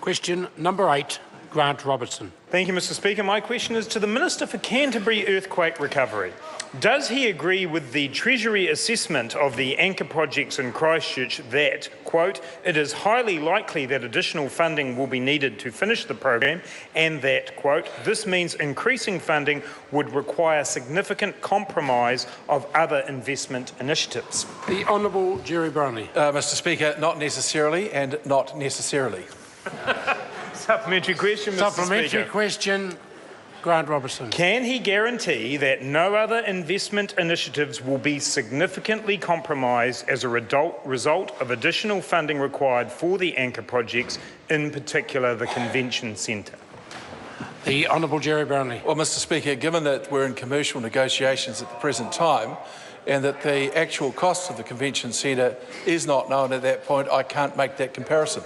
Question number 8, Grant Robertson. Thank you, Mr. Speaker. My question is to the Minister for Canterbury Earthquake Recovery. Does he agree with the Treasury assessment of the anchor projects in Christchurch that, quote, it is highly likely that additional funding will be needed to finish the program and that, quote, this means increasing funding would require significant compromise of other investment initiatives? The Honourable Jerry Brownlee. Mr. Speaker, not necessarily and not necessarily. Supplementary question, Mr. Supplementary Speaker. question, Grant Robertson. Can he guarantee that no other investment initiatives will be significantly compromised as a result of additional funding required for the anchor projects, in particular the Convention Centre? The Honourable Jerry Brownlee. Well, Mr. Speaker, given that we're in commercial negotiations at the present time and that the actual cost of the Convention Centre is not known at that point, I can't make that comparison.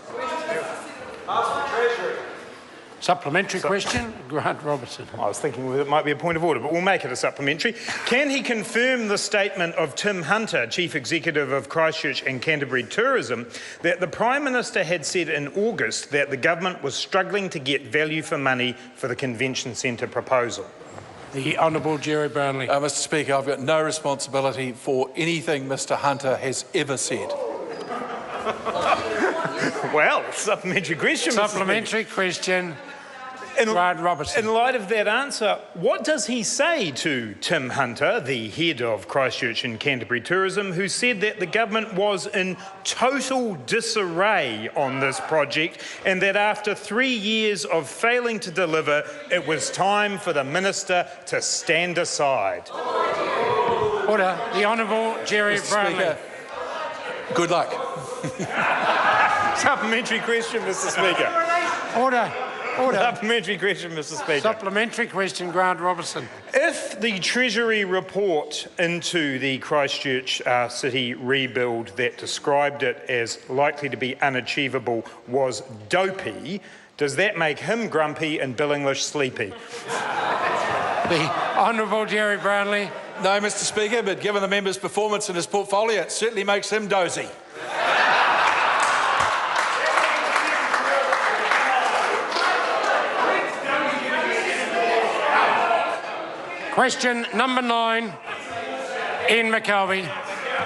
Supplementary question, Grant Robertson. I was thinking it might be a point of order, but we'll make it a supplementary. Can he confirm the statement of Tim Hunter, Chief Executive of Christchurch and Canterbury Tourism, that the Prime Minister had said in August that the government was struggling to get value for money for the Convention Centre proposal? The Honourable Jerry Brownlee. Mr. Speaker, I've got no responsibility for anything Mr. Hunter has ever said. Well, supplementary question, Supplementary question, Grant Robertson. In light of that answer, what does he say to Tim Hunter, the head of Christchurch and Canterbury Tourism, who said that the government was in total disarray on this project and that after 3 years of failing to deliver, it was time for the Minister to stand aside? Order. The Honourable Jerry Mr. Brownlee. Speaker, good luck. Supplementary question, Mr. Speaker. Order. Order. Supplementary question, Mr. Speaker. Supplementary question, Grant Robertson. If the Treasury report into the Christchurch city rebuild that described it as likely to be unachievable was dopey, does that make him grumpy and Bill English sleepy? The Honourable Jerry Brownlee. No, Mr. Speaker, but given the member's performance in his portfolio, it certainly makes him dozy. Question number 9, Ian McKelvey.